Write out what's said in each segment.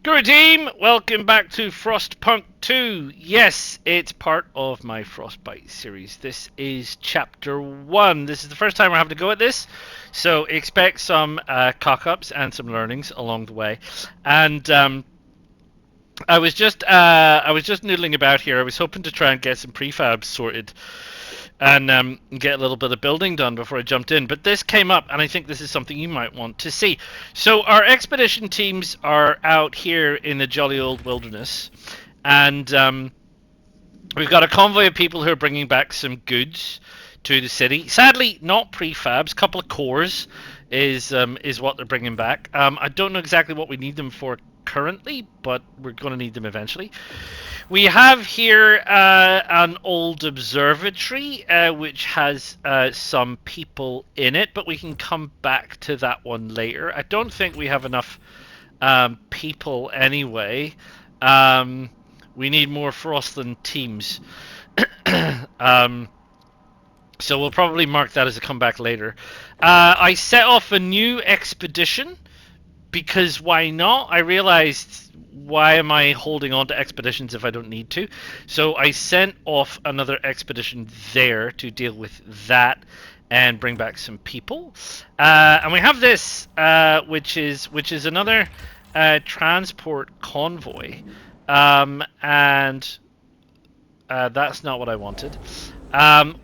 Good team, welcome back to Frostpunk 2. Yes, it's part of my Frostbite series. This is chapter 1. This is the first time we're having to go at this, so expect some cock-ups and some learnings along the way. And I was just noodling about here. I was hoping to try and get some prefabs sorted and get a little bit of building done before I jumped in. But this came up, and I think this is something you might want to see. So our expedition teams are out here in the jolly old wilderness, and we've got a convoy of people who are bringing back some goods to the city. Sadly, not prefabs. A couple of cores is what they're bringing back. I don't know exactly what we need them for currently, but we're going to need them eventually. We have here an old observatory which has some people in it, but we can come back to that one later. I don't think we have enough people anyway. We need more Frostland teams. So we'll probably mark that as a comeback later. I set off a new expedition because why not? I realized, why am I holding on to expeditions if I don't need to? So I sent off another expedition there to deal with that and bring back some people. And we have this, which is another transport convoy, and that's not what I wanted.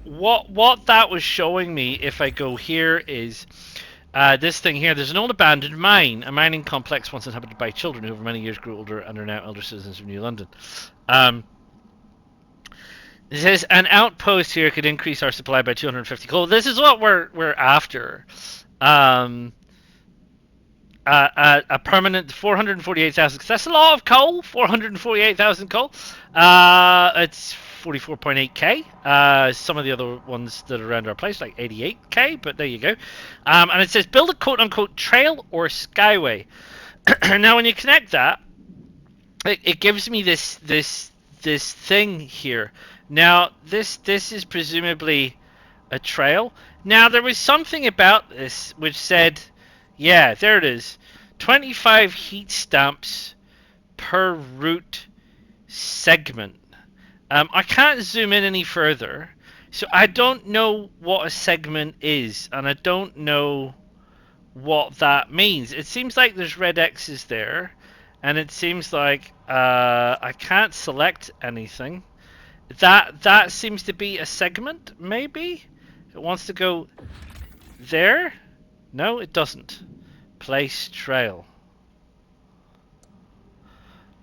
What that was showing me, if I go here, is this thing here. There's an old abandoned mine, a mining complex once inhabited by children who over many years grew older and are now elder citizens of New London. It says an outpost here could increase our supply by 250 coal. This is what we're after. A permanent 448,000. That's a lot of coal. 448,000 coal. It's 44.8k. Some of the other ones that are around our place, like 88k, but there you go. And it says build a quote-unquote trail or skyway. Now, when you connect that, it gives me this thing here. Now, this is presumably a trail. Now, there was something about this which said, yeah, there it is, 25 heat stamps per route segment. I can't zoom in any further, so I don't know what a segment is, and I don't know what that means. It seems like there's red X's there, and it seems like I can't select anything. That seems to be a segment, maybe? It wants to go there? No, it doesn't. Place trail.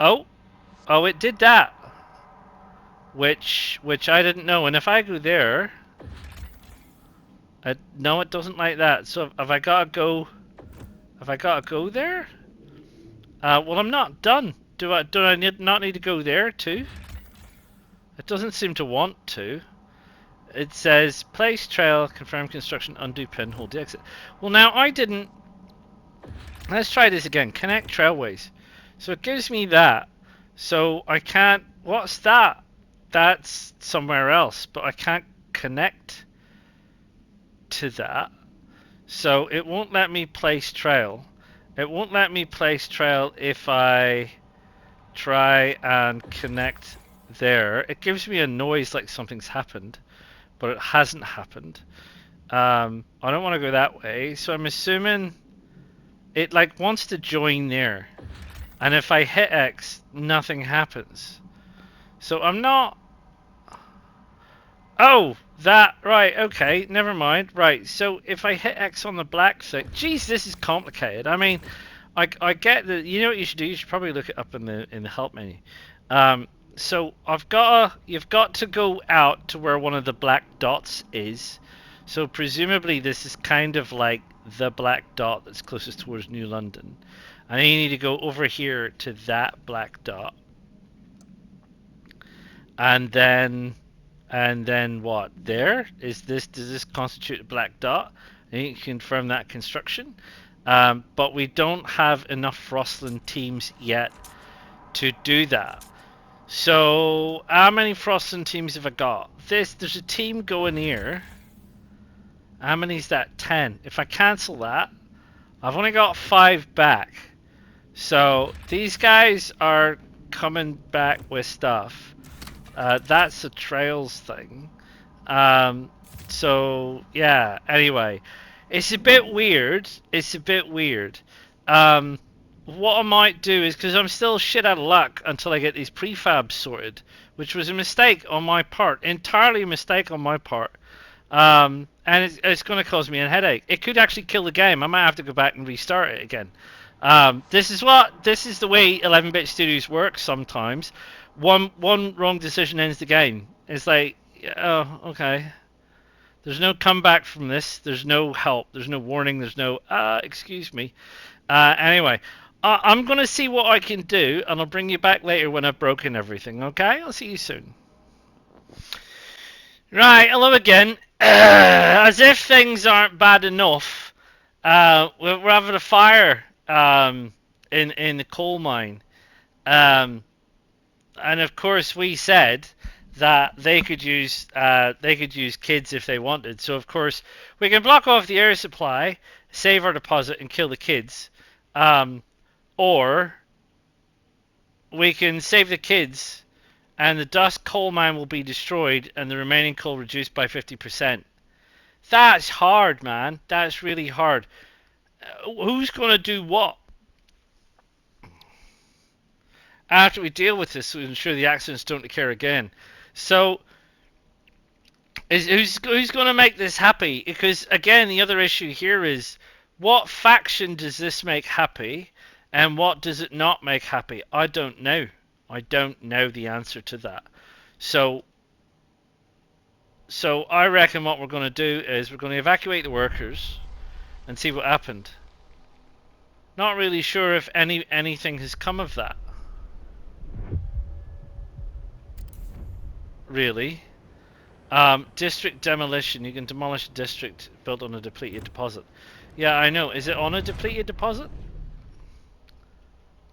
Oh, it did that. Which I didn't know. And if I go there, no, it doesn't like that. So have I got to go? Have I got to go there? Well, I'm not done. Do I not need to go there too? It doesn't seem to want to. It says place trail, confirm construction, undo pin, hold the exit. Well, now I didn't. Let's try this again. Connect trailways. So it gives me that. So I can't. What's that? That's somewhere else, but I can't connect to that. So it won't let me place trail. It won't let me place trail if I try and connect there. It gives me a noise like something's happened, but it hasn't happened. I don't want to go that way, so I'm assuming it like wants to join there. And if I hit X, nothing happens. So I'm not... Oh, that, right, okay, never mind. Right, so if I hit X on the black thing... Geez, this is complicated. I mean, I get that... You know what you should do? You should probably look it up in the help menu. So you've got to go out to where one of the black dots is. So presumably this is kind of like the black dot that's closest towards New London. And then you need to go over here to that black dot. And then what? There? Does this constitute a black dot? And you can confirm that construction. But we don't have enough Frostland teams yet to do that. So how many Frostland teams have I got? There's a team going here. How many is that? 10. If I cancel that, I've only got 5 back. So these guys are coming back with stuff. That's a trails thing. So yeah. Anyway, it's a bit weird. It's a bit weird. Um, what I might do is, because I'm still shit out of luck until I get these prefabs sorted, which was a mistake on my part, entirely a mistake on my part. And it's going to cause me a headache. It could actually kill the game. I might have to go back and restart it again. This is the way 11-bit studios work sometimes. One wrong decision ends the game. It's like, oh, okay. There's no comeback from this. There's no help. There's no warning. There's no, excuse me. Anyway, I'm going to see what I can do, and I'll bring you back later when I've broken everything, okay? I'll see you soon. Right, hello again. As if things aren't bad enough, we're having a fire in the coal mine. And of course we said that they could use kids if they wanted. So of course we can block off the air supply, save our deposit, and kill the kids, or we can save the kids, and the dust coal mine will be destroyed, and the remaining coal reduced by 50%. That's hard, man. That's really hard. Who's gonna do what? After we deal with this, we ensure the accidents don't occur again. So, who's going to make this happy? Because again, the other issue here is, what faction does this make happy, and what does it not make happy? I don't know. I don't know the answer to that. So I reckon what we're going to do is we're going to evacuate the workers and see what happened. Not really sure if anything has come of that. Really. District demolition. You can demolish a district built on a depleted deposit. Yeah, I know. Is it on a depleted deposit?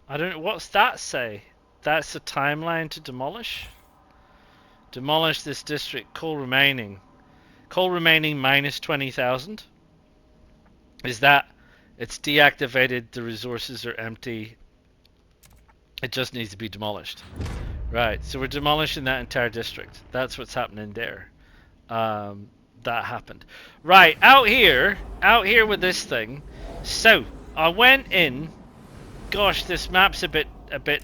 I don't know. What's that say? That's the timeline to demolish? Demolish this district. Coal remaining. Coal remaining minus 20,000. Is that... It's deactivated. The resources are empty. It just needs to be demolished. Right, so we're demolishing that entire district. That's what's happening there. That happened. Right, out here with this thing. So I went in. Gosh, this map's a bit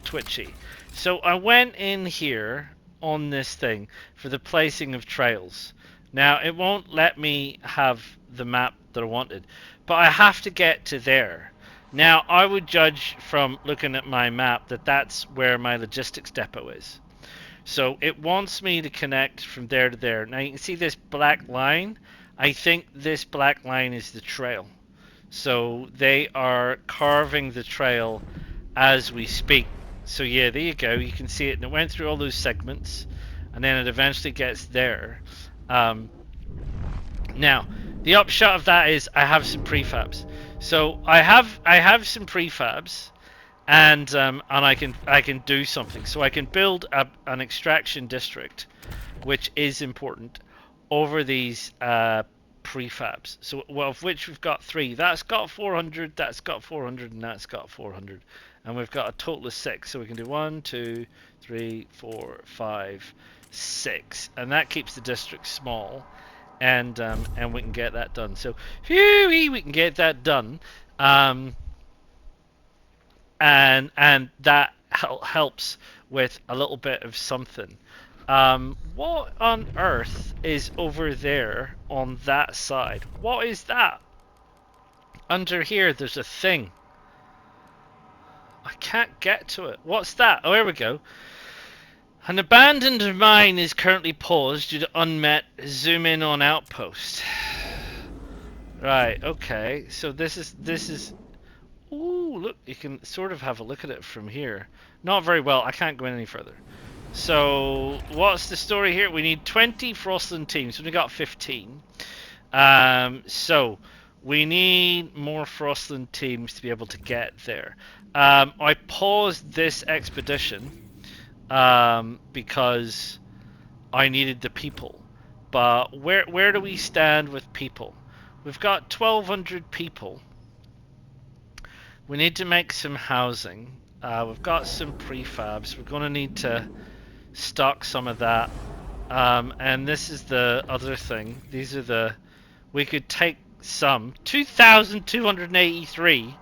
twitchy. So I went in here on this thing for the placing of trails. Now it won't let me have the map that I wanted, but I have to get to there. Now, I would judge from looking at my map that that's where my logistics depot is. So it wants me to connect from there to there. Now you can see this black line. I think this black line is the trail. So they are carving the trail as we speak. So yeah, there you go. You can see it. And it went through all those segments. And then it eventually gets there. Now, the upshot of that is I have some prefabs. So I have some prefabs, and I can do something. So I can build an extraction district, which is important, over these prefabs. So of which we've got 3. That's got 400. That's got 400, and that's got 400, and we've got a total of 6. So we can do 1, 2, 3, 4, 5, 6, and that keeps the district small. And we can get that done. So, we can get that done, and that helps with a little bit of something. What on earth is over there on that side? What is that? Under here, there's a thing. I can't get to it. What's that? Oh, here we go. An abandoned mine is currently paused due to unmet zoom in on outpost. Right, okay. So this is ooh, look, you can sort of have a look at it from here. Not very well. I can't go any further. So what's the story here? We need 20 Frostland teams. We got 15. So we need more Frostland teams to be able to get there. I paused this expedition because I needed the people. But where do we stand with people? We've got 1,200 people. We need to make some housing. We've got some prefabs. We're going to need to stock some of that. And this is the other thing. These are the... We could take some. 2,283.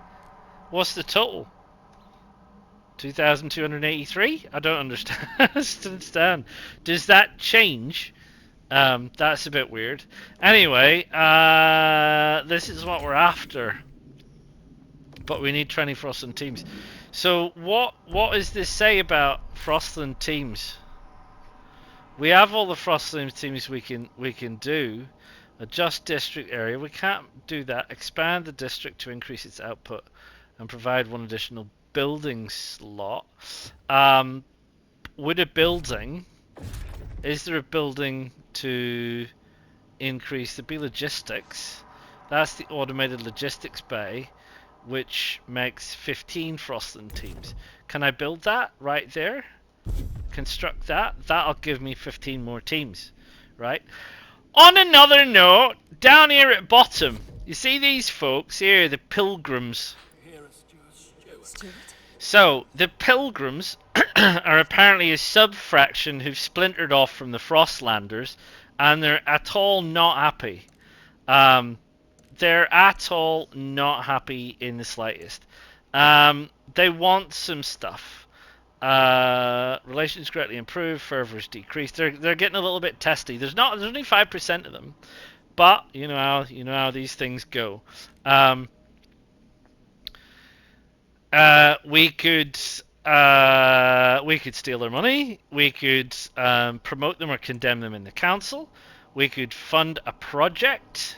What's the total? 2,283? I don't understand. I don't understand. Does that change? That's a bit weird. Anyway, this is what we're after. But we need 20 Frostland teams. So what does this say about Frostland teams? We have all the Frostland teams we can do. Adjust district area. We can't do that. Expand the district to increase its output and provide one additional building slot. Would a building... Is there a building to increase the B logistics? That's the automated logistics bay, which makes 15 Frostland teams. Can I build that right there? Construct that? That'll give me 15 more teams, right? On another note, down here at bottom, you see these folks here, the pilgrims. So, the pilgrims are apparently a sub-fraction who've splintered off from the Frostlanders, and they're at all not happy. They're at all not happy in the slightest. They want some stuff. Relations greatly improved, fervors decreased. They're getting a little bit testy. There's only 5% of them, but you know how these things go. We could steal their money. We could promote them or condemn them in the council. We could fund a project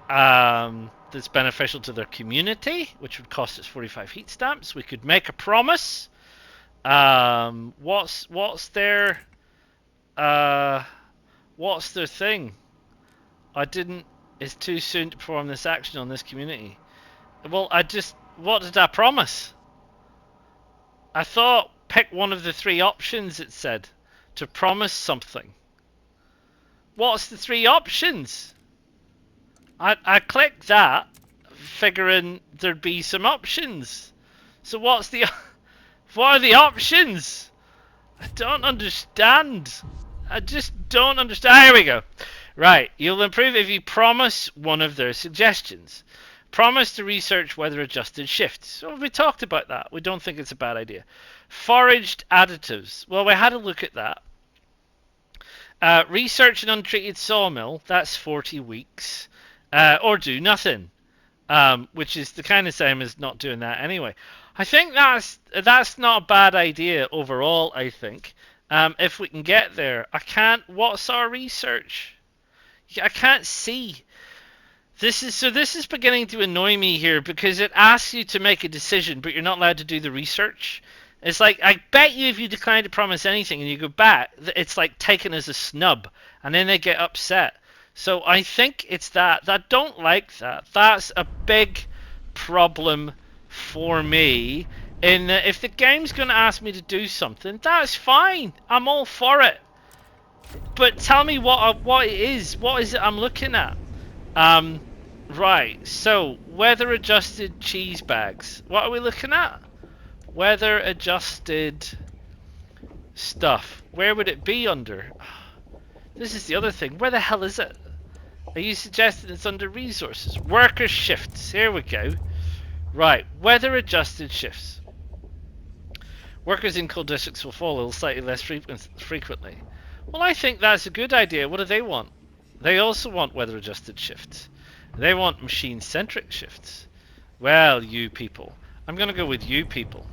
that's beneficial to their community, which would cost us 45 heat stamps. We could make a promise. What's their thing? It's too soon to perform this action on this community. Well, what did I promise? I thought pick one of the 3 options, it said, to promise something. What's the 3 options? I clicked that, figuring there'd be some options. So what are the options? I don't understand. I just don't understand. Here we go. Right, you'll improve if you promise one of their suggestions. Promise to research weather-adjusted shifts. So we talked about that. We don't think it's a bad idea. Foraged additives. Well, we had a look at that. Research an untreated sawmill. That's 40 weeks. Or do nothing. Which is the kind of same as not doing that anyway. I think that's not a bad idea overall, I think. If we can get there. What's our research? I can't see. This is beginning to annoy me here because it asks you to make a decision, but you're not allowed to do the research. It's like, I bet you if you decline to promise anything and you go back, it's like taken as a snub, and then they get upset. So I think it's that. I don't like that. That's a big problem for me. In that if the game's going to ask me to do something, that's fine. I'm all for it. But tell me what it is. What is it I'm looking at? Right, so weather adjusted cheese bags. What are we looking at? Weather adjusted stuff. Where would it be under? This is the other thing. Where the hell is it? Are you suggesting it's under resources? Worker shifts. Here we go. Right, weather adjusted shifts. Workers in cold districts will fall ill slightly less frequently. Well, I think that's a good idea. What do they want? They also want weather adjusted shifts. They want machine-centric shifts. Well, you people. I'm going to go with you people.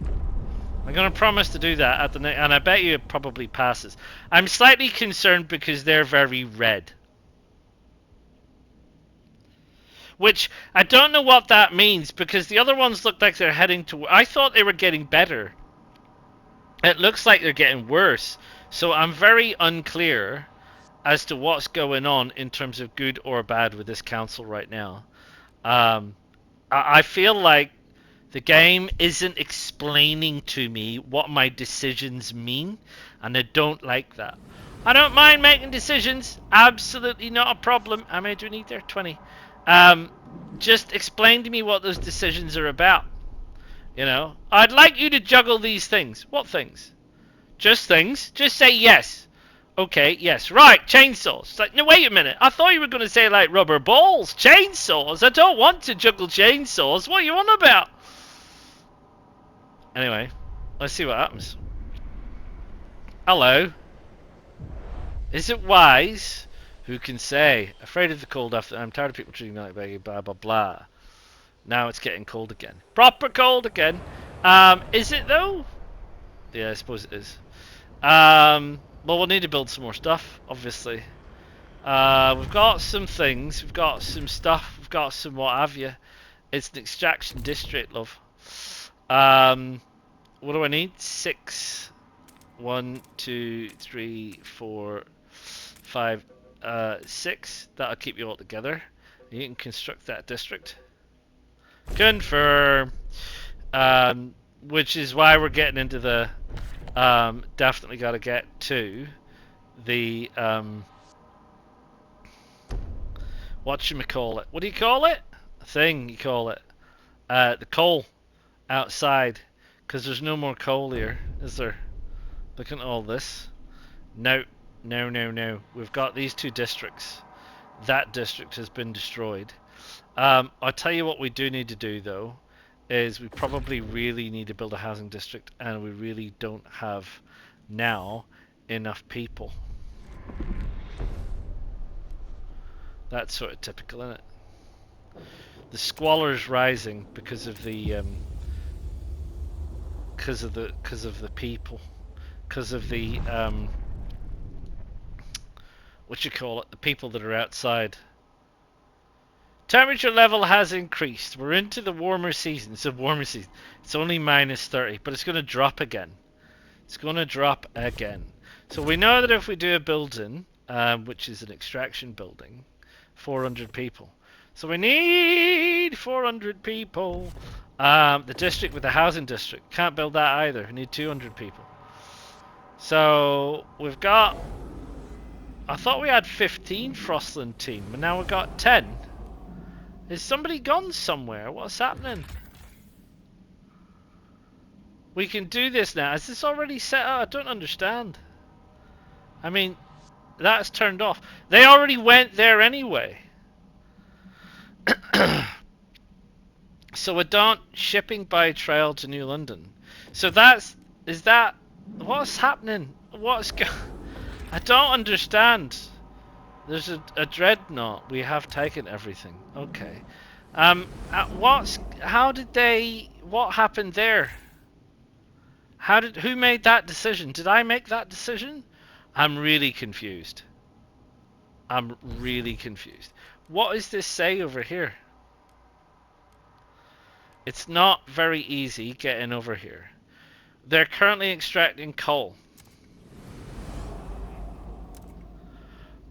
I'm going to promise to do that and I bet you it probably passes. I'm slightly concerned because they're very red. Which, I don't know what that means because the other ones look like they're heading to... I thought they were getting better. It looks like they're getting worse. So I'm very unclear as to what's going on in terms of good or bad with this council right now. I feel like the game isn't explaining to me what my decisions mean, and I don't like that. I don't mind making decisions, absolutely not a problem. How many do we need there? 20. Just explain to me what those decisions are about. You know, I'd like you to juggle these things. What things? Just things. Just say yes. Okay, yes. Right, chainsaws. It's like, no, wait a minute. I thought you were going to say like rubber balls. Chainsaws? I don't want to juggle chainsaws. What are you on about? Anyway, let's see what happens. Hello. Is it wise? Who can say? Afraid of the cold after I'm tired of people treating me like baby, blah blah blah. Now it's getting cold again. Proper cold again. Is it though? Yeah, I suppose it is. Well, we'll need to build some more stuff, obviously. We've got some things, we've got some stuff, we've got some what have you. It's an extraction district, love. What do I need? 6. 1, 2, 3, 4, 5, 6. That'll keep you all together. You can construct that district. Confirm. Which is why we're getting into the definitely got to get to the whatchamacallit. What do you call it? A thing you call it. The coal outside, because there's no more coal here, is there? Looking at all this. No, no, no, no. We've got these two districts. That district has been destroyed. I'll tell you what we do need to do though, is we probably really need to build a housing district, and we really don't have now enough people. That's sort of typical, isn't it? The squalor's rising because of the because of the people, because of the what you call it, the people that are outside. Temperature level has increased. We're into the warmer season. It's a warmer season. It's only -30, but it's going to drop again. It's going to drop again. So we know that if we do a building, which is an extraction building, 400 people. So we need 400 people. The district with the housing district. Can't build that either. We need 200 people. So we've got... I thought we had 15 Frostland team, but now we've got 10. Is somebody gone somewhere? What's happening? We can do this now. Is this already set up? I don't understand. I mean, that's turned off. They already went there anyway. So we're done shipping by trail to New London. So that's... Is that... What's happening? What's going... I don't understand. There's a dreadnought. We have taken everything. Okay. How did they... What happened there? Who made that decision? Did I make that decision? I'm really confused. I'm really confused. What does this say over here? It's not very easy getting over here. They're currently extracting coal.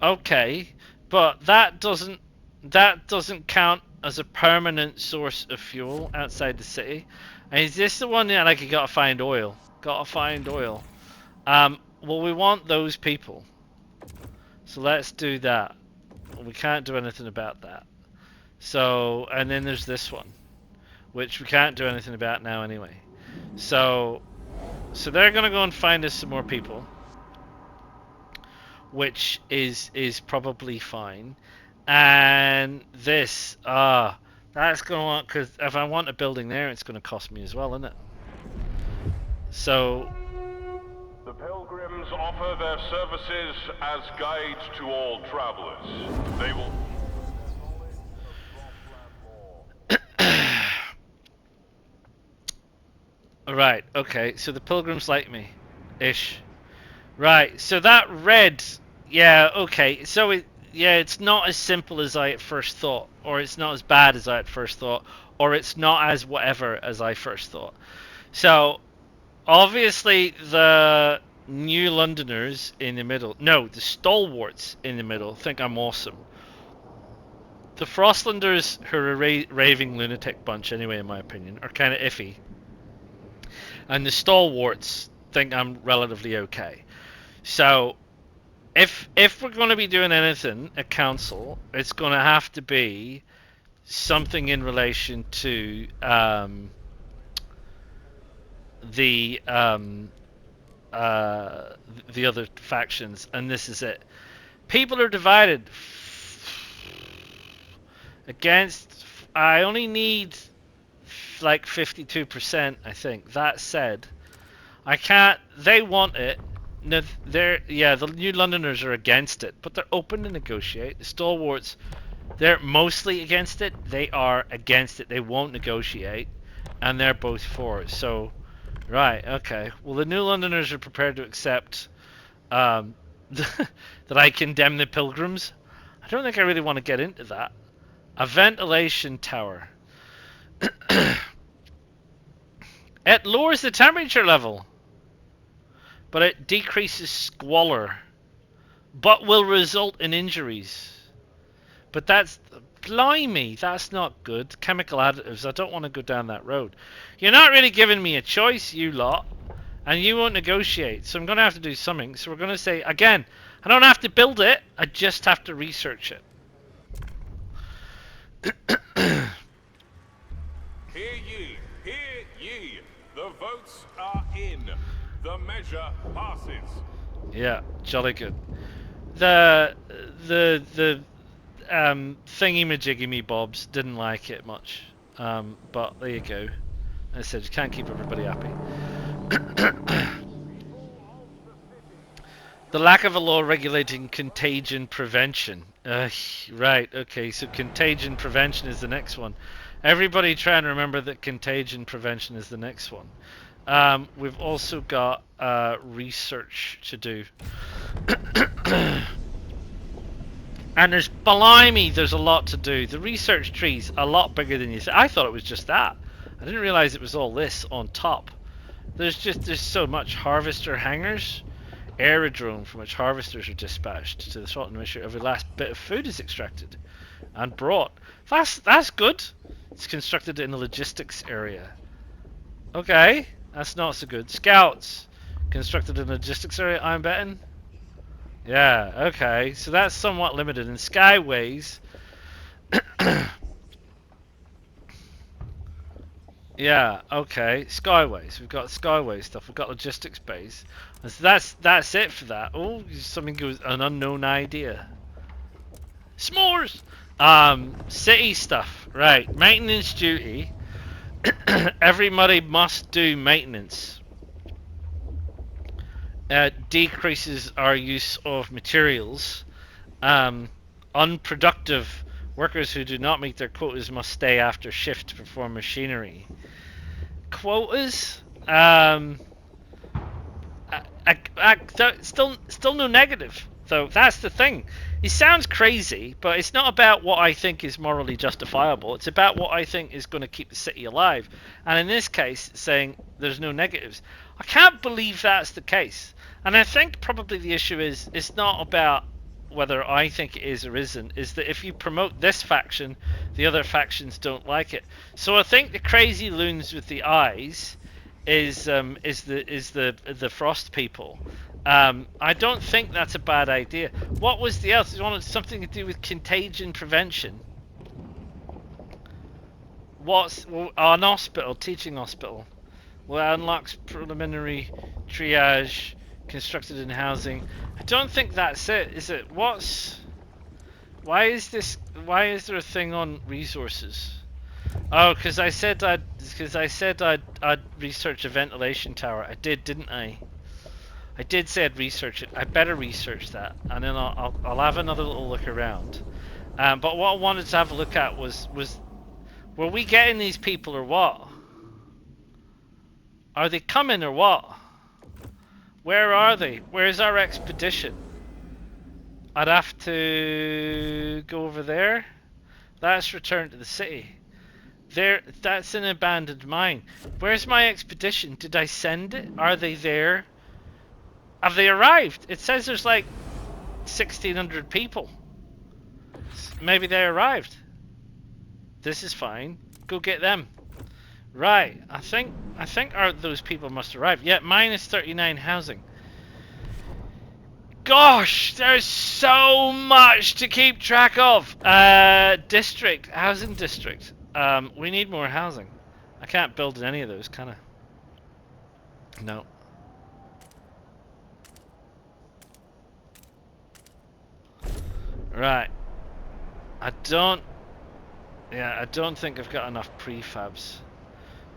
Okay, but that doesn't count as a permanent source of fuel outside the city. And is this the one that like you gotta find oil? Gotta find oil. Well, we want those people. So let's do that. We can't do anything about that. So, and then there's this one, which we can't do anything about now anyway. So they're gonna go and find us some more people, which is probably fine. And this, that's gonna want, because if I want a building there, it's gonna cost me as well, isn't it? So the pilgrims offer their services as guides to all travelers. They will... Right, okay, so the pilgrims like me ish. Right, so that red, yeah, okay, so it's not as simple as I at first thought, or it's not as bad as I at first thought, or it's not as whatever as I first thought. So obviously the New Londoners in the middle, no, the stalwarts in the middle think I'm awesome. The Frostlanders, who are a raving lunatic bunch anyway in my opinion, are kind of iffy. And the stalwarts think I'm relatively okay. So if we're going to be doing anything at council, it's going to have to be something in relation to the other factions, and this is it. People are divided against. I only need like 52%, I think. That said, I can't. They want it. No, the New Londoners are against it, but they're open to negotiate. The stalwarts, they're mostly against it. They are against it. They won't negotiate, and they're both for it. So, right, okay. Well, the New Londoners are prepared to accept that I condemn the Pilgrims. I don't think I really want to get into that. A ventilation tower. It lowers the temperature level, but it decreases squalor, but will result in injuries. But that's, blimey, that's not good. Chemical additives, I don't want to go down that road. You're not really giving me a choice, you lot, and you won't negotiate, so I'm going to have to do something. So we're going to say, again, I don't have to build it, I just have to research it. Hear ye, hear ye. The votes are in. The measure passes. Yeah, jolly good. The thingy-majiggy bobs didn't like it much, but there you go. As I said, you can't keep everybody happy. The lack of a law regulating contagion prevention. Right, okay, so contagion prevention is the next one. Everybody try and remember that contagion prevention is the next one. We've also got research to do. And there's a lot to do. The research tree's a lot bigger than you think. I thought it was just that. I didn't realize it was all this on top. There's so much. Harvester hangars, aerodrome from which harvesters are dispatched to the salt and ensure every last bit of food is extracted and brought. That's good. It's constructed in a logistics area. Okay, that's not so good. Scouts constructed in a logistics area, I'm betting. Yeah, okay, so that's somewhat limited. And skyways, yeah, okay, skyways. We've got skyway stuff. We've got logistics base. So that's it for that. Oh, something goes an unknown idea. S'mores. City stuff. Right, maintenance duty. Everybody must do maintenance. Decreases our use of materials. Unproductive workers who do not meet their quotas must stay after shift to perform machinery. Quotas? Still no negative. So that's the thing. It sounds crazy, but it's not about what I think is morally justifiable. It's about what I think is going to keep the city alive. And in this case, saying there's no negatives. I can't believe that's the case. And I think probably the issue is, it's not about whether I think it is or isn't, is that if you promote this faction, the other factions don't like it. So I think the crazy loons with the eyes is the Frost people. I don't think that's a bad idea. What was the else? You wanted something to do with contagion prevention. What's an hospital, teaching hospital? Well, unlocks preliminary triage constructed in housing. I don't think that's it, is it? Why is there a thing on resources? Oh, because I said I'd research a ventilation tower. I did, didn't I? I did say I'd research it. I better research that, and then I'll have another little look around. But what I wanted to have a look at was were we getting these people or what? Are they coming or what? Where are they? Where's our expedition? I'd have to go over there. That's return to the city. That's an abandoned mine. Where's my expedition? Did I send it? Are they there? Have they arrived? It says there's like 1,600 people. Maybe they arrived. This is fine. Go get them. Right. I think those people must arrive. Yeah, minus 39 housing. Gosh, there's so much to keep track of. District, housing district. We need more housing. I can't build in any of those, can I? No. Right. I don't think I've got enough prefabs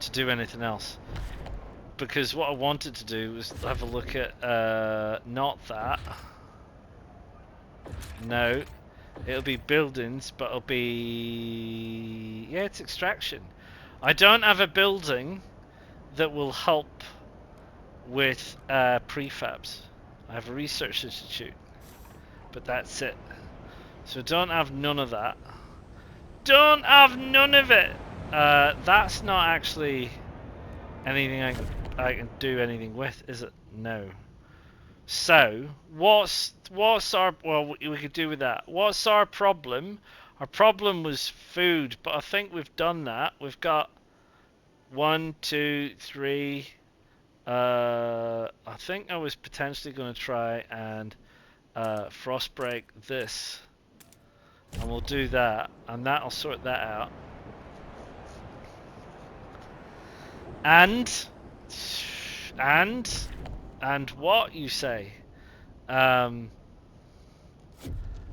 to do anything else. Because what I wanted to do was have a look at, not that. No. It'll be buildings, but it'll be... Yeah, it's extraction. I don't have a building that will help with prefabs. I have a research institute, but that's it. So don't have none of that. Don't have none of it. That's not actually anything I can do anything with, is it? No. So what's our, well, we could do with that. What's our problem? Our problem was food, but I think we've done that. We've got 1, 2, 3. I think I was potentially going to try and frostbreak this, and we'll do that, and that'll sort that out. And what you say?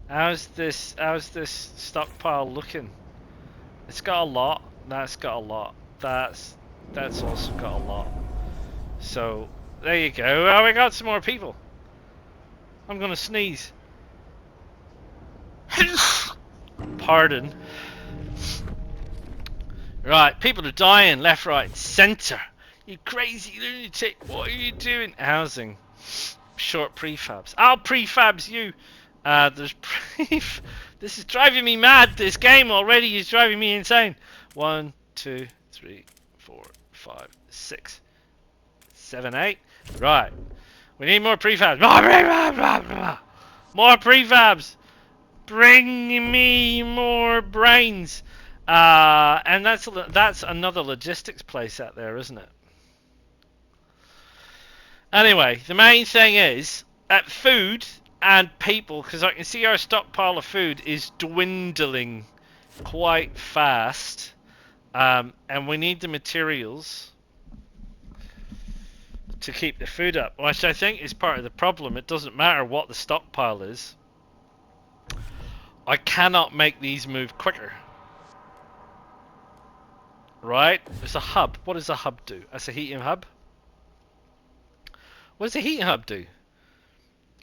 How's this stockpile looking? It's got a lot. That's got a lot. That's also got a lot. So there you go. Oh, we got some more people. I'm gonna sneeze. Pardon. Right, people are dying left, right, centre. You crazy lunatic! What are you doing? Housing. Short prefabs. I'll prefabs you. There's This is driving me mad. This game already is driving me insane. 1, 2, 3, 4, 5, 6, 7, 8. Right. We need more prefabs. More prefabs. More prefabs. Bring me more brains. And that's another logistics place out there, isn't it? Anyway, the main thing is food and people, because I can see our stockpile of food is dwindling quite fast, and we need the materials to keep the food up, which I think is part of the problem. It doesn't matter what the stockpile is. I cannot make these move quicker. Right? There's a hub. What does a hub do? That's a heating hub. What does a heating hub do?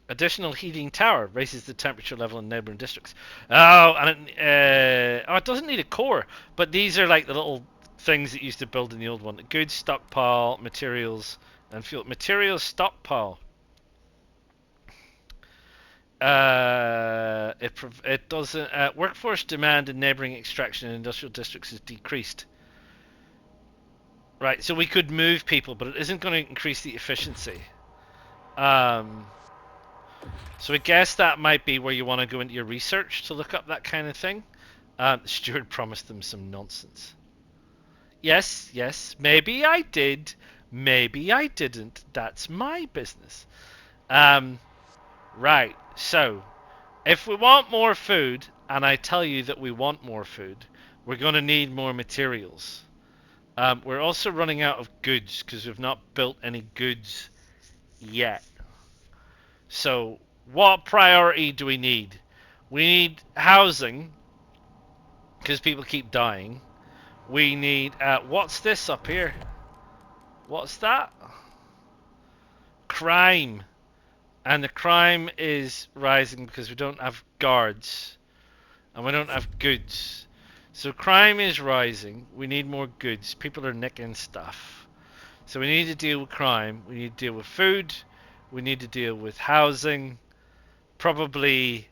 Additional heating tower raises the temperature level in neighboring districts. Oh, and it doesn't need a core, but these are like the little things that used to build in the old one. Goods stockpile, materials, and fuel. Materials stockpile. It doesn't. Workforce demand in neighboring extraction and industrial districts is decreased. Right, so we could move people, but it isn't going to increase the efficiency. So I guess that might be where you want to go into your research to look up that kind of thing. Stuart promised them some nonsense. Yes, maybe I did, maybe I didn't. That's my business. Right, so if we want more food, and I tell you that we want more food, we're going to need more materials. We're also running out of goods because we've not built any goods yet. So what priority do we need? We need housing because people keep dying. We need what's this up here? What's that? Crime. And the crime is rising because we don't have guards and we don't have goods. So crime is rising. We need more goods. People are nicking stuff. So we need to deal with crime. We need to deal with food. We need to deal with housing. Probably,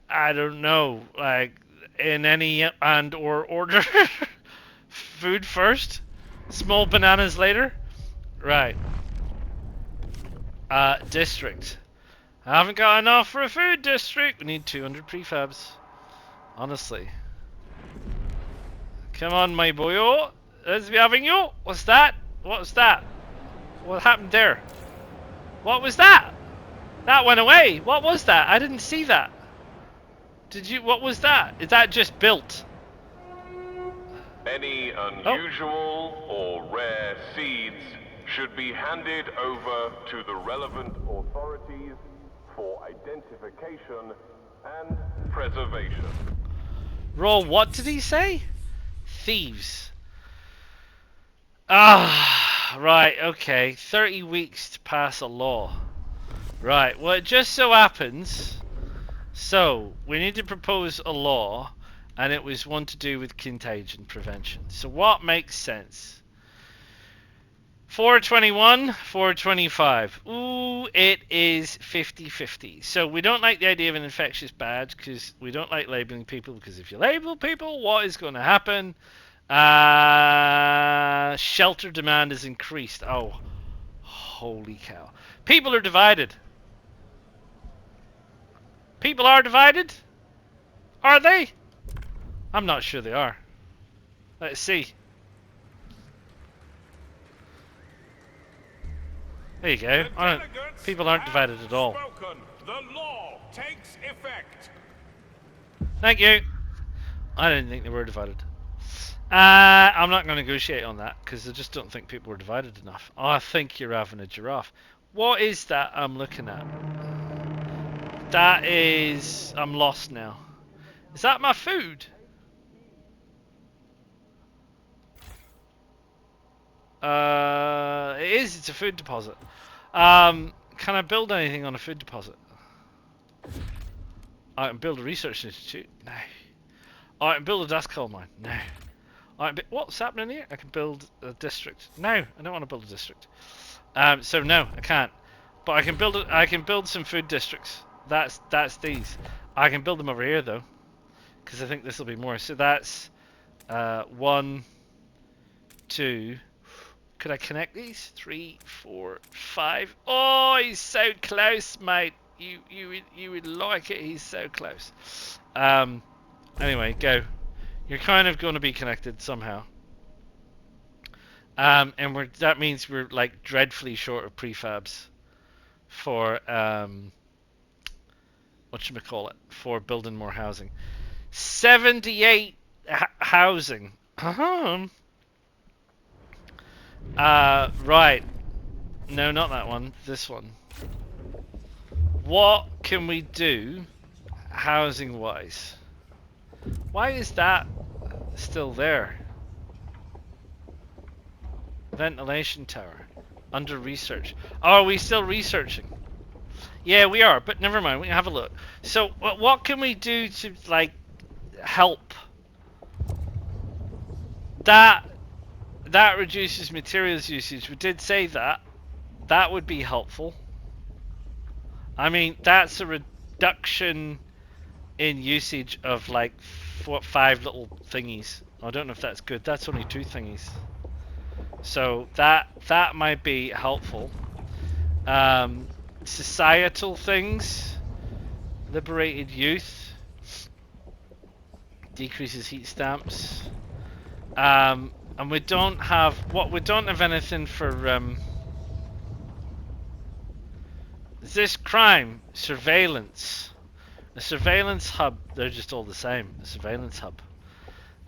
I don't know, like in any and or order. Food first. Small bananas later. Right. District. I haven't got enough for a food district. We need 200 prefabs. Honestly. Come on, my boyo. Let's be having you. What's that? What was that? What happened there? What was that? That went away. What was that? I didn't see that. Did you? What was that? Is that just built? Any unusual or rare seeds should be handed over to the relevant authorities for identification and preservation. Roll, what did he say? Thieves. Ah, right, okay. 30 weeks to pass a law. Right, well, it just so happens. So, we need to propose a law, and it was one to do with contagion prevention. So, what makes sense? 421, 425. Ooh, it is 50-50. So we don't like the idea of an infectious badge because we don't like labeling people, because if you label people, what is going to happen? Shelter demand is increased. Oh, holy cow. People are divided. People are divided? Are they? I'm not sure they are. Let's see. There you go. People aren't divided at all. The law takes effect. Thank you. I didn't think they were divided. I'm not going to negotiate on that because I just don't think people were divided enough. Oh, I think you're having a giraffe. What is that I'm looking at? That is... I'm lost now. Is that my food? It is. It's a food deposit. Can I build anything on a food deposit? I can build a research institute. No. I can build a dust coal mine. No. What's happening here? I can build a district. No, I don't want to build a district. So no, I can't. But I can build it. I can build some food districts. That's these. I can build them over here though, because I think this will be more. So that's 1, 2. Could I connect these? 3, 4, 5. Oh, he's so close, mate. You would like it. He's so close. Anyway, go. You're kind of going to be connected somehow. And that means we're like dreadfully short of prefabs for whatchamacallit, for building more housing. 78 housing. Right. No, not that one. This one. What can we do housing wise? Why is that still there? Ventilation tower. Under research. Oh, are we still researching? Yeah, we are, but never mind. We can have a look. So, what can we do to, like, help? That reduces materials usage. We did say that. That would be helpful. I mean, that's a reduction in usage of, like, 5 little thingies. I don't know if that's good. That's only 2 thingies. So that might be helpful. Societal things. Liberated youth. Decreases heat stamps. And we don't have anything for is this crime? Surveillance. A surveillance hub, they're just all the same. A surveillance hub.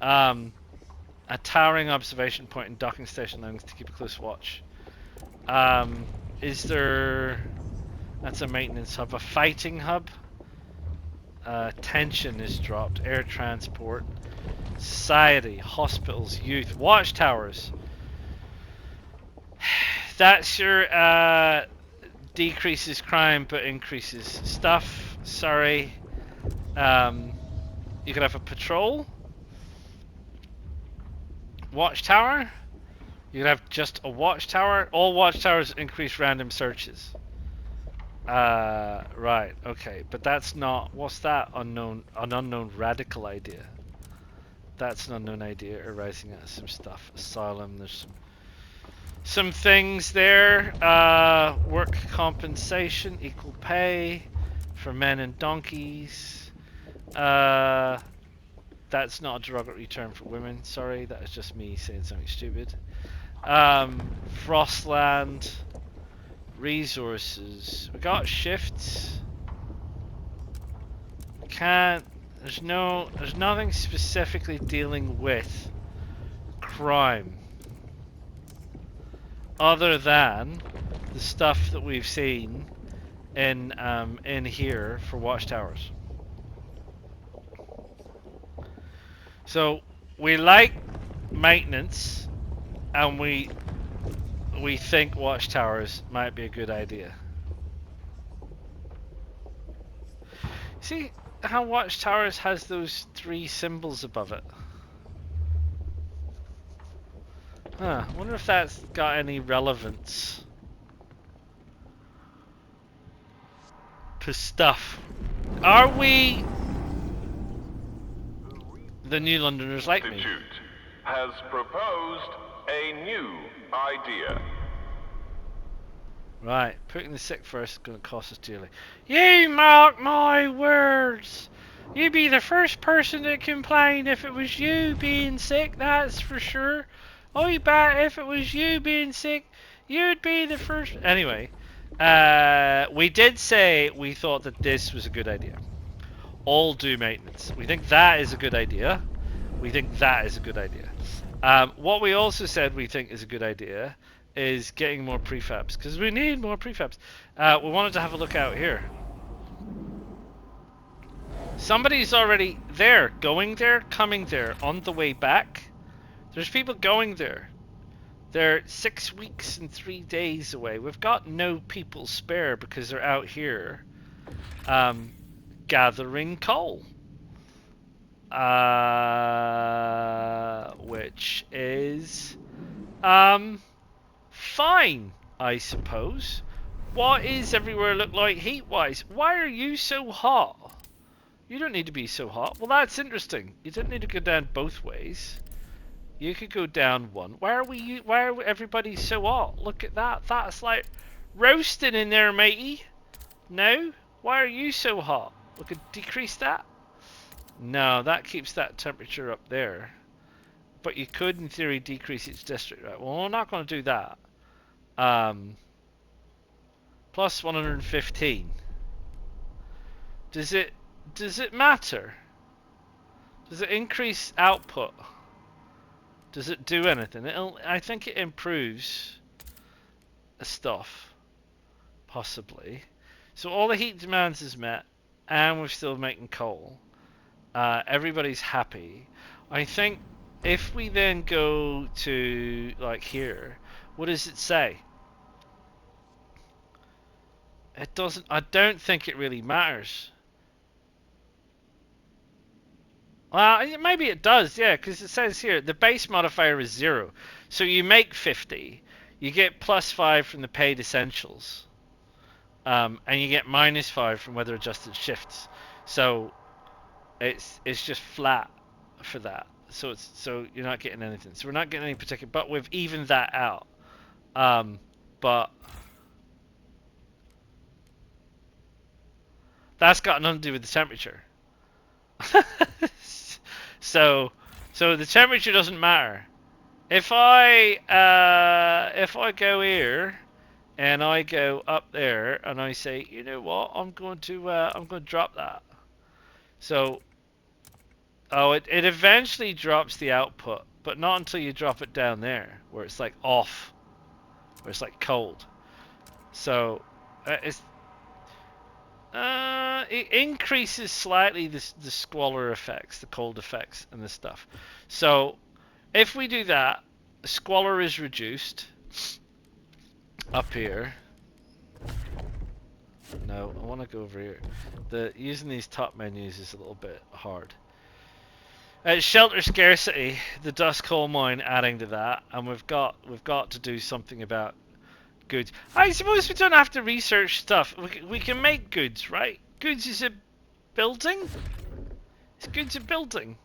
A towering observation point and docking station allowing to keep a close watch. Is there... That's a maintenance hub. A fighting hub. Tension is dropped. Air transport. Society. Hospitals. Youth. Watchtowers. That's your... decreases crime but increases stuff. Sorry. You could have a patrol. Watchtower. You could have just a watchtower. All watchtowers increase random searches. Right, okay, but that's not. What's that? An unknown radical idea. That's an unknown idea arising out of some stuff. Asylum. There's some things there. Work compensation, equal pay for men and donkeys. That's not a derogatory term for women. Sorry, that is just me saying something stupid. Frostland. Resources. We got shifts. We can't. There's nothing specifically dealing with crime other than the stuff that we've seen in here for watchtowers. So we like maintenance, and we think watchtowers might be a good idea. See how watchtowers has those 3 symbols above it? Huh, I wonder if that's got any relevance to stuff. Are we the New Londoners like me? Institute has proposed a new idea. Right, putting the sick first is going to cost us dearly. You mark my words! You'd be the first person to complain if it was you being sick, that's for sure. I bet if it was you being sick, you'd be the first. Anyway, we did say we thought that this was a good idea. All do maintenance. We think that is a good idea. We think that is a good idea. What we also said we think is a good idea is getting more prefabs, because we need more prefabs. We wanted to have a look out here. Somebody's already there, going there, coming there, on the way back. There's people going there. They're 6 weeks and 3 days away. We've got no people spare because they're out here gathering coal. Which is fine, I suppose. What is everywhere look like heat-wise? Why are you so hot? You don't need to be so hot. Well, that's interesting. You don't need to go down both ways. You could go down one. Why are everybody so hot? Look at that. That's like roasting in there, matey. No? Why are you so hot? We could decrease that. No, that keeps that temperature up there. But you could, in theory, decrease its district. Right? Well, we're not going to do that. Plus 115. Does it matter? Does it increase output? Does it do anything? I think it improves stuff, possibly. So all the heat demands is met, and we're still making coal. Everybody's happy. I think if we then go to like here, what does it say? It doesn't. I don't think it really matters. Well, maybe it does, yeah, because it says here the base modifier is 0. So you make 50, you get +5 from the paid essentials, and you get -5 from weather adjusted shifts. So it's just flat for that. So you're not getting anything. So we're not getting any particular, but we've evened that out. But that's got nothing to do with the temperature. So the temperature doesn't matter. If I go here and I go up there and I say, you know what, I'm going to drop that. So it eventually drops the output, but not until you drop it down there where it's like off, where it's like cold. So it increases slightly the squalor effects, the cold effects, and the stuff. So if we do that, the squalor is reduced up here. No, I want to go over here. Using these top menus is a little bit hard. Shelter scarcity, the dust coal mine adding to that, and we've got to do something about goods. I suppose we don't have to research stuff. We can make goods, right? Goods is a building? Is goods a building?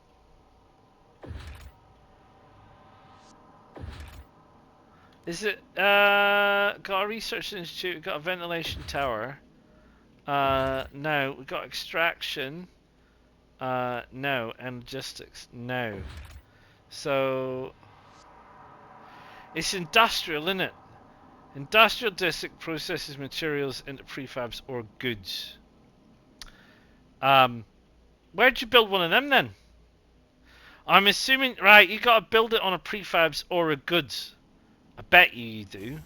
Is it, got a research institute, got a ventilation tower. No. We've got extraction. No. And logistics. No. So, it's industrial, isn't it? Industrial district processes materials into prefabs or goods. Where'd you build one of them then? I'm assuming, right, you gotta build it on a prefabs or a goods. I bet you do.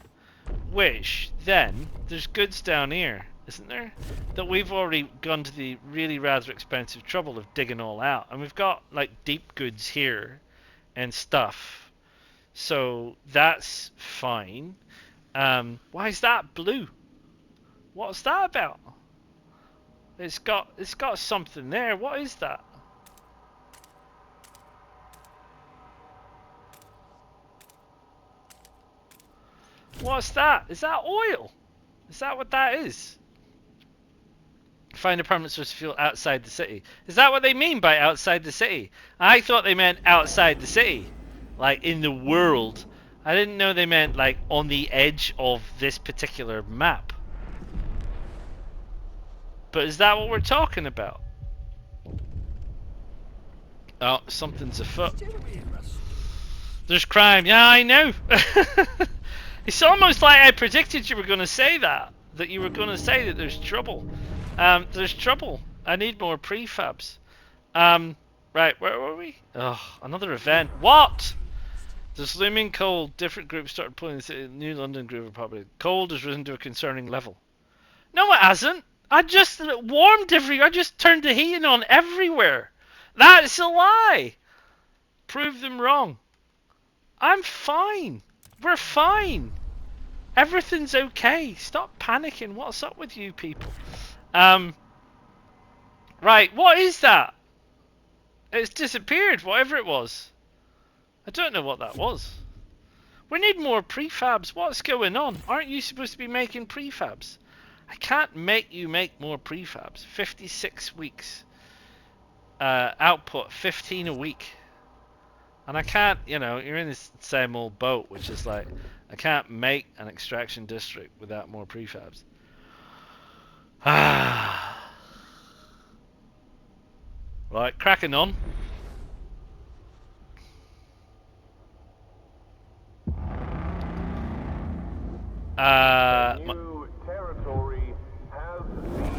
Which, then, there's goods down here, isn't there? That we've already gone to the really rather expensive trouble of digging all out. And we've got, like, deep goods here and stuff. So, that's fine. Why is that blue? What's that about? It's got something there. What is that? What's that? Is that oil? Is that what that is? Find a permanent source of fuel outside the city. Is that what they mean by outside the city? I thought they meant outside the city. Like in the world. I didn't know they meant like on the edge of this particular map. But is that what we're talking about? Oh, something's afoot. There's crime. Yeah, I know. It's almost like I predicted you were going to say that. That you were going to say that there's trouble. There's trouble. I need more prefabs. Right, where were we? Oh, another event. What? There's looming cold. Different groups started pulling the New London Groove Republic. Cold has risen to a concerning level. No, it hasn't. I just warmed everywhere. I just turned the heating on everywhere. That's a lie. Prove them wrong. I'm fine. We're fine. Everything's okay. Stop panicking. What's up with you people? Right, what is that? It's disappeared, whatever it was. I don't know what that was. We need more prefabs. What's going on? Aren't you supposed to be making prefabs? I can't make you make more prefabs. 56 weeks. Output 15 a week. And I can't, you know, you're in this same old boat, which is like, I can't make an extraction district without more prefabs. Right, cracking on. New territory has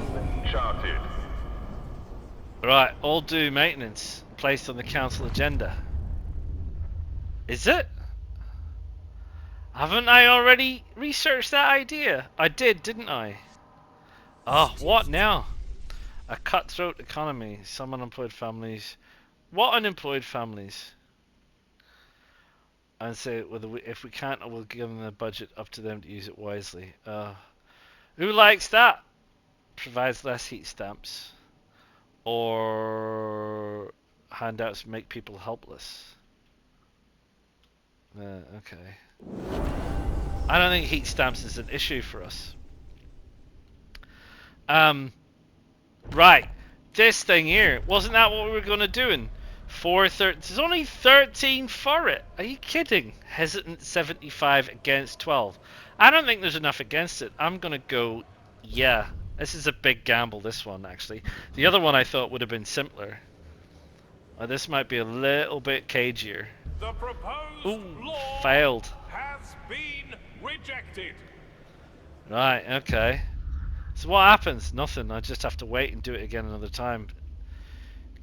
been charted. Right, all due maintenance placed on the council agenda. Is it? Haven't I already researched that idea? I did, didn't I? Oh, what now? A cutthroat economy. Some unemployed families. What unemployed families? And say, if we can't, we'll give them the budget up to them to use it wisely. Who likes that? Provides less heat stamps. Or handouts make people helpless. Okay. I don't think heat stamps is an issue for us. Right. This thing here. Wasn't that what we were going to do in 430? There's only 13 for it. Are you kidding? Hesitant 75 against 12. I don't think there's enough against it. I'm going to go, yeah. This is a big gamble, this one, actually. The other one I thought would have been simpler. This might be a little bit cagier. The proposed law failed. has been rejected. Right, okay. So what happens? Nothing. I just have to wait and do it again another time.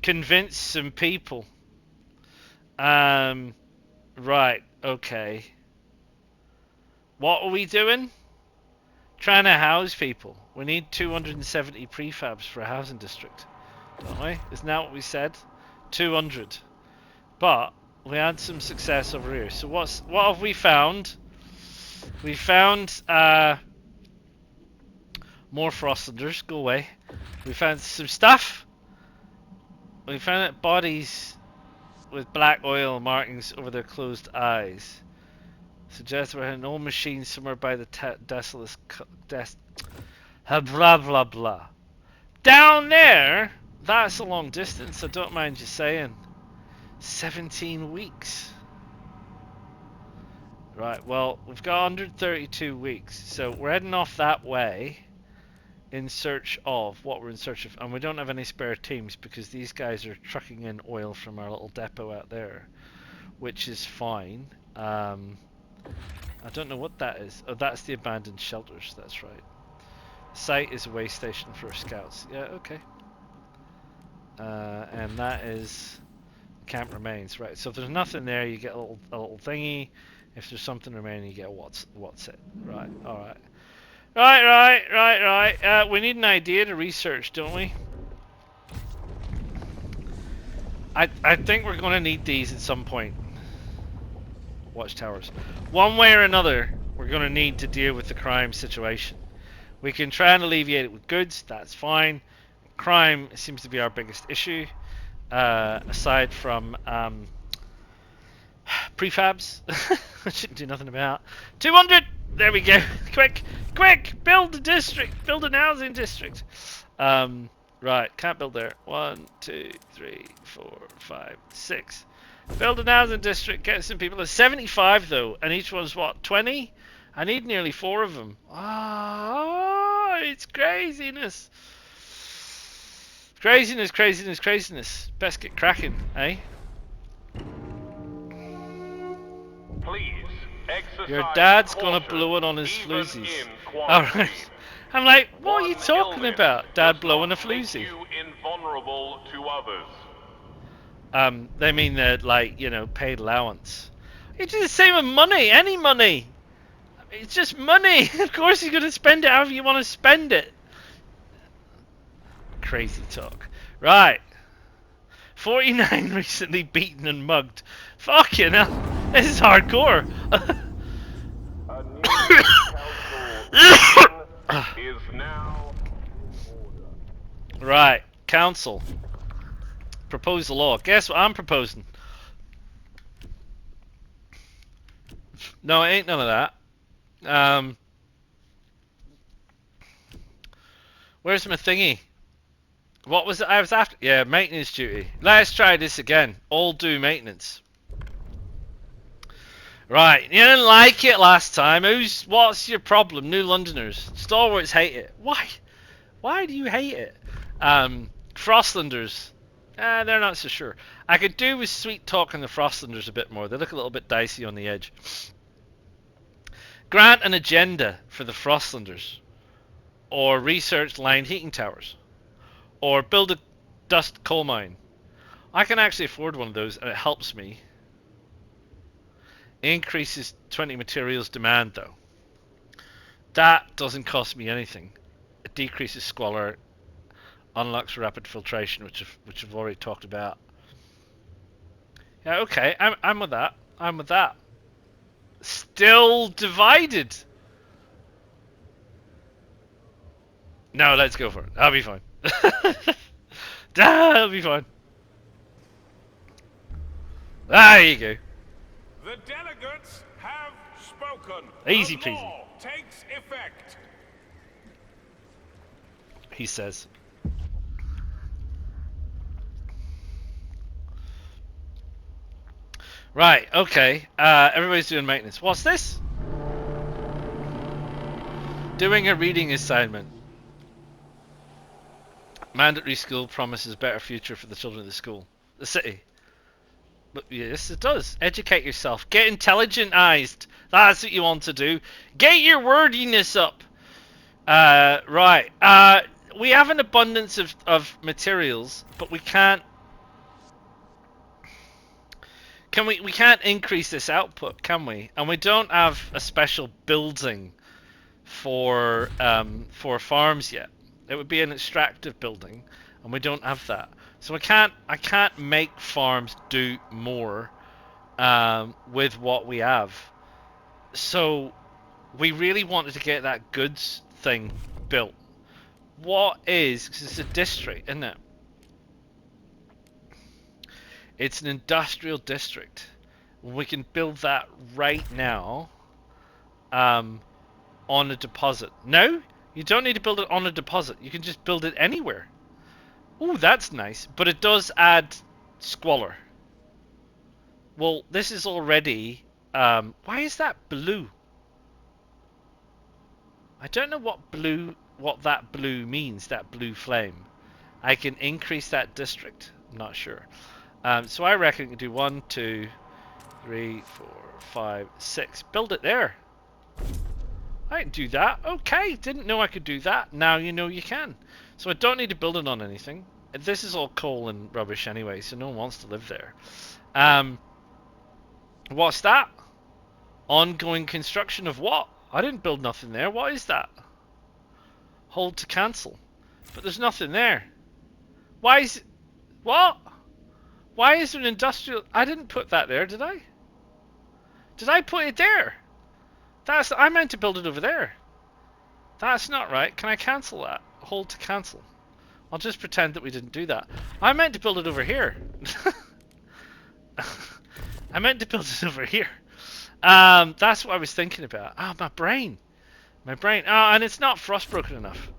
Convince some people. Right, okay. What are we doing? Trying to house people. We need 270 prefabs for a housing district. Don't we? Isn't that what we said? 200. But we had some success over here. So what have we found? We found more frostlanders. Go away. We found some stuff. We found bodies with black oil markings over their closed eyes. Suggests we're in an old machine somewhere by the desolate blah blah blah. Down there, that's a long distance. I don't mind you saying. 17 weeks. Right, well, we've got 132 weeks, so we're heading off that way in search of what we're in search of, and we don't have any spare teams because these guys are trucking in oil from our little depot out there, which is fine. I don't know what that is. Oh, that's the abandoned shelters, that's right. Site is a way station for scouts. Yeah, okay. And that is Camp remains. Right. So if there's nothing there, you get a little thingy. If there's something remaining, you get a what's it. Right. All right. Right. We need an idea to research, don't we? I think we're going to need these at some point. Watchtowers. One way or another, we're going to need to deal with the crime situation. We can try and alleviate it with goods. That's fine. Crime seems to be our biggest issue. Aside from prefabs, I shouldn't do nothing about. 200. There we go. Quick, build a district. Build an housing district. Right, can't build there. 1, 2, 3, 4, 5, 6. Build an housing district. Get some people. There's 75 though, and each one's what, 20? I need nearly 4 of them. Ah, it's craziness. Craziness. Best get cracking, eh? Please exercise Your dad's gonna caution, blow it on his even floozies. in quarantine. Alright. I'm like, what are you One talking illness about? Dad does blowing a not make floozie. you invulnerable to others. They mean that, like, you know, paid allowance. It's just the same with money, any money. It's just money. Of course you're gonna spend it however you want to spend it. Crazy talk. Right. 49 recently beaten and mugged. Fucking hell. This is hardcore. A new council is now in order. Right. Council. Propose the law. Guess what I'm proposing? No, it ain't none of that. Where's my thingy? What was it I was after? Yeah, maintenance duty. Let's try this again. All do maintenance. Right, you didn't like it last time. What's your problem? New Londoners. Stalwarts hate it. Why? Why do you hate it? Frostlanders. They're not so sure. I could do with sweet talking the Frostlanders a bit more. They look a little bit dicey on the edge. Grant an agenda for the Frostlanders. Or research lined heating towers. Or build a dust coal mine. I can actually afford one of those and it helps me. Increases 20 materials demand though. That doesn't cost me anything. It decreases squalor. Unlocks rapid filtration, which I've already talked about. Yeah, okay, I'm with that. I'm with that. Still divided. No, let's go for it. That'll be fine. That'll be fine. There you go. The delegates have spoken. Easy The peasy. law takes effect. He says. Right, okay. Everybody's doing maintenance. What's this? Doing a reading assignment. Mandatory school promises better future for the children of the school. The city. But yes, it does. Educate yourself. Get intelligentized. That's what you want to do. Get your wordiness up. Right. We have an abundance of materials, but we can't. We can't increase this output, can we? And we don't have a special building for farms yet. It would be an extractive building, and we don't have that. So I can't make farms do more with what we have. So we really wanted to get that goods thing built. What is? Because it's a district, isn't it? It's an industrial district. We can build that right now on a deposit. No, you don't need to build it on a deposit. You can just build it anywhere. Ooh, that's nice. But it does add squalor. Well, this is already... why is that blue? I don't know what that blue means, that blue flame. I can increase that district. I'm not sure. So I reckon we can do 1, 2, 3, 4, 5, 6. Build it there. I can do that. Okay, didn't know I could do that. Now you know you can. So I don't need to build it on anything. This is all coal and rubbish anyway, so no one wants to live there. What's that? Ongoing construction of what? I didn't build nothing there. What is that? Hold to cancel. But there's nothing there. Why is it... What? Why is there an industrial... I didn't put that there, did I? Did I put it there? I meant to build it over there. That's not right. Can I cancel that? Hold to cancel. I'll just pretend that we didn't do that. I meant to build it over here. I meant to build it over here. That's what I was thinking about. Ah, my brain. My brain. Oh, and it's not frostbroken enough.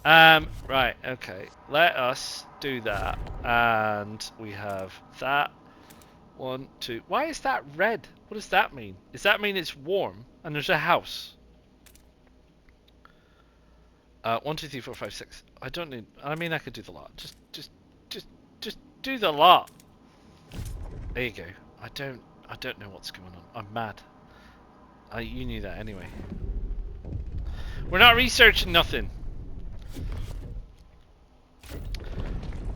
Right, okay. Let us do that. And we have that. 1, 2. Why is that red? What does that mean? Does that mean it's warm and there's a house? 1, 2, 3, 4, 5, 6. I don't need... I mean, I could do the lot. Just do the lot. There you go. I don't know what's going on. I'm mad. You knew that anyway. We're not researching nothing.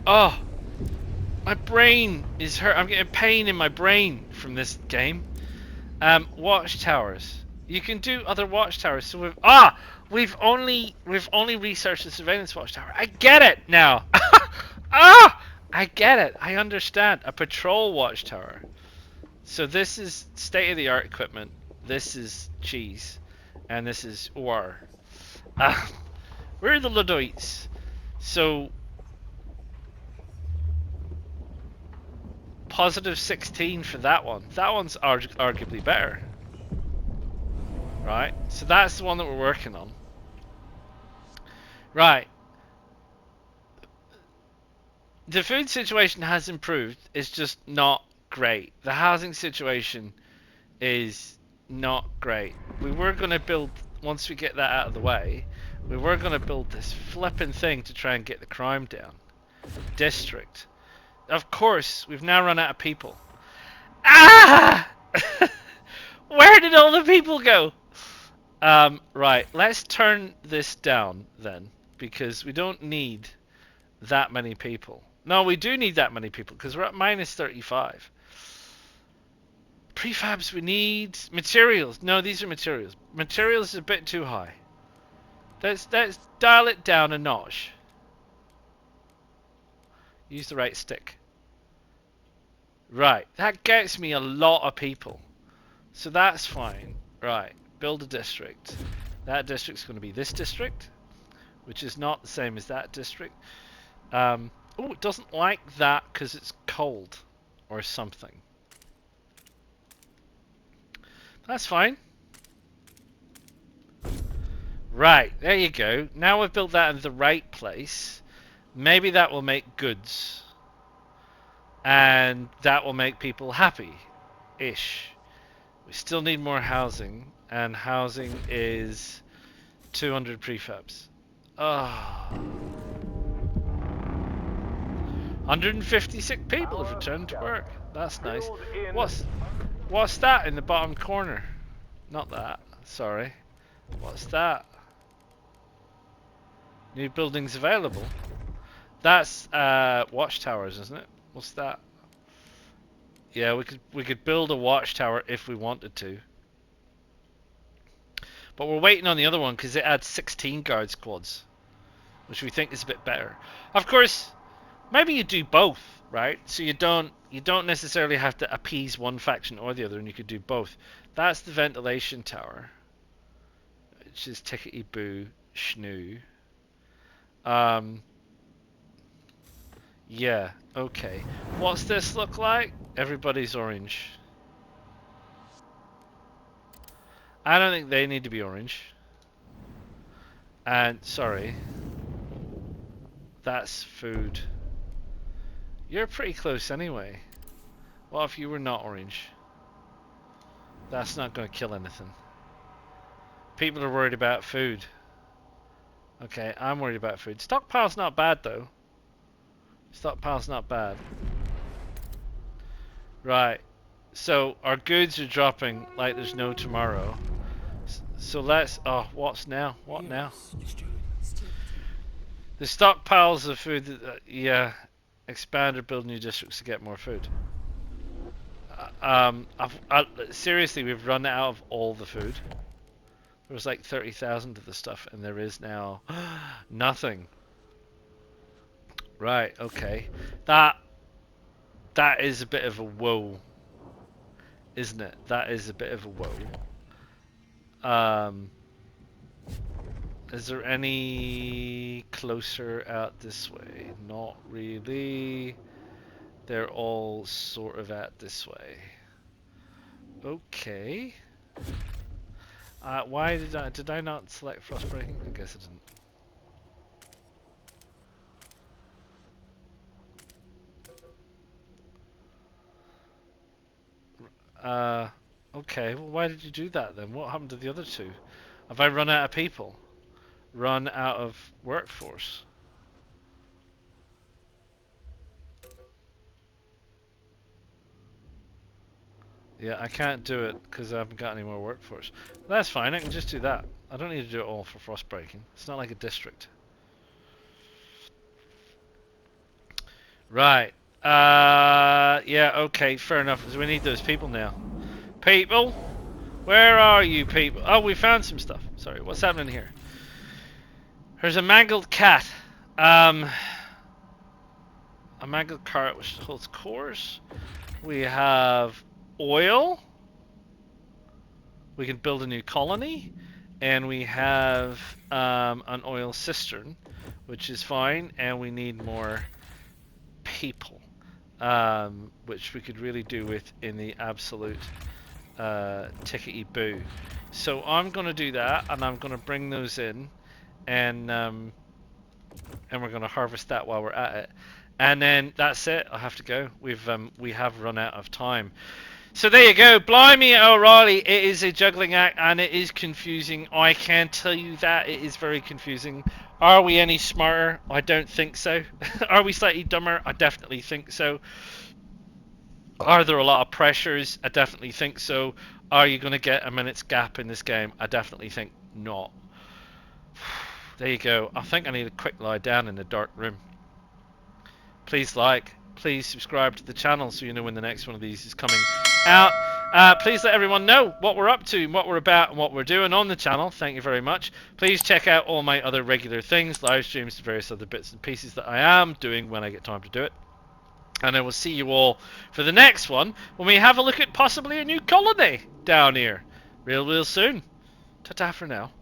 Oh, my brain is hurt. I'm getting pain in my brain from this game. Watchtowers. You can do other watchtowers. So we've only researched the surveillance watchtower. I get it now. I get it. I understand. A patrol watchtower. So this is state-of-the-art equipment. This is cheese, and this is ore. We're the Luddites. So positive 16 for that one. That one's arguably better. Right, so that's the one that we're working on. Right. The food situation has improved. It's just not great. The housing situation is not great. We were going to build, once we get that out of the way, we were going to build this flipping thing to try and get the crime down. District. Of course, we've now run out of people. Ah! Where did all the people go? Right, let's turn this down then, because we don't need that many people. No, we do need that many people, because we're at minus 35. Prefabs we need. Materials. No, these are materials. Materials is a bit too high. Let's dial it down a notch. Use the right stick. Right, that gets me a lot of people. So that's fine. Right, build a district. That district's going to be this district, which is not the same as that district. Oh, it doesn't like that because it's cold or something. That's fine. Right, there you go. Now we've built that in the right place. Maybe that will make goods. And that will make people happy-ish. We still need more housing. And housing is 200 prefabs. Oh. 156 people have returned to work. That's nice. What's that in the bottom corner? Not that. Sorry. What's that? New buildings available. That's watchtowers, isn't it? What's that? Yeah, we could build a watchtower if we wanted to. But we're waiting on the other one because it adds 16 guard squads, which we think is a bit better. Of course, maybe you do both, right? So you don't necessarily have to appease one faction or the other, and you could do both. That's the ventilation tower, which is tickety boo schnoo. Yeah, okay. What's this look like? Everybody's orange. I don't think they need to be orange. And, sorry. That's food. You're pretty close anyway. What if you were not orange? That's not going to kill anything. People are worried about food. Okay, I'm worried about food. Stockpile's not bad though. Stockpile's not bad. Right. So our goods are dropping like there's no tomorrow. So let's... Oh, what's now? What now? The stockpiles of food, yeah, expand or build new districts to get more food. Seriously, we've run out of all the food. There was like 30,000 of the stuff, and there is now nothing. Right, okay. That is a bit of a woe, isn't it? That is a bit of a woe. Is there any closer out this way? Not really. They're all sort of out this way. Okay. Why did I not select frostbreaking? I guess I didn't. Okay. Well, why did you do that then? What happened to the other two? Have I run out of people? Run out of workforce? Yeah, I can't do it because I haven't got any more workforce. That's fine, I can just do that. I don't need to do it all for frostbreaking. It's not like a district. Right. Yeah, okay, fair enough. So we need those people now. People? Where are you people? Oh, we found some stuff. Sorry, what's happening here? There's a mangled cat. A mangled cart which holds cores. We have oil. We can build a new colony. And we have an oil cistern, which is fine. And we need more people, which we could really do with in the absolute tickety boo. So I'm going to do that, and I'm going to bring those in, and we're going to harvest that while we're at it. And then that's it. I have to go. We have run out of time. So there you go. Blimey O'Reilly, it is a juggling act and it is confusing. I can tell you that it is very confusing. Are we any smarter? I don't think so. Are we slightly dumber? I definitely think so. Are there a lot of pressures? I definitely think so. Are you going to get a minute's gap in this game? I definitely think not. There you go. I think I need a quick lie down in the dark room. Please like, please subscribe to the channel so you know when the next one of these is coming out. Please let everyone know what we're up to, what we're about, and what we're doing on the channel. Thank you very much. Please check out all my other regular things, live streams, various other bits and pieces that I am doing when I get time to do it. And I will see you all for the next one when we have a look at possibly a new colony down here real soon. Ta-ta for now.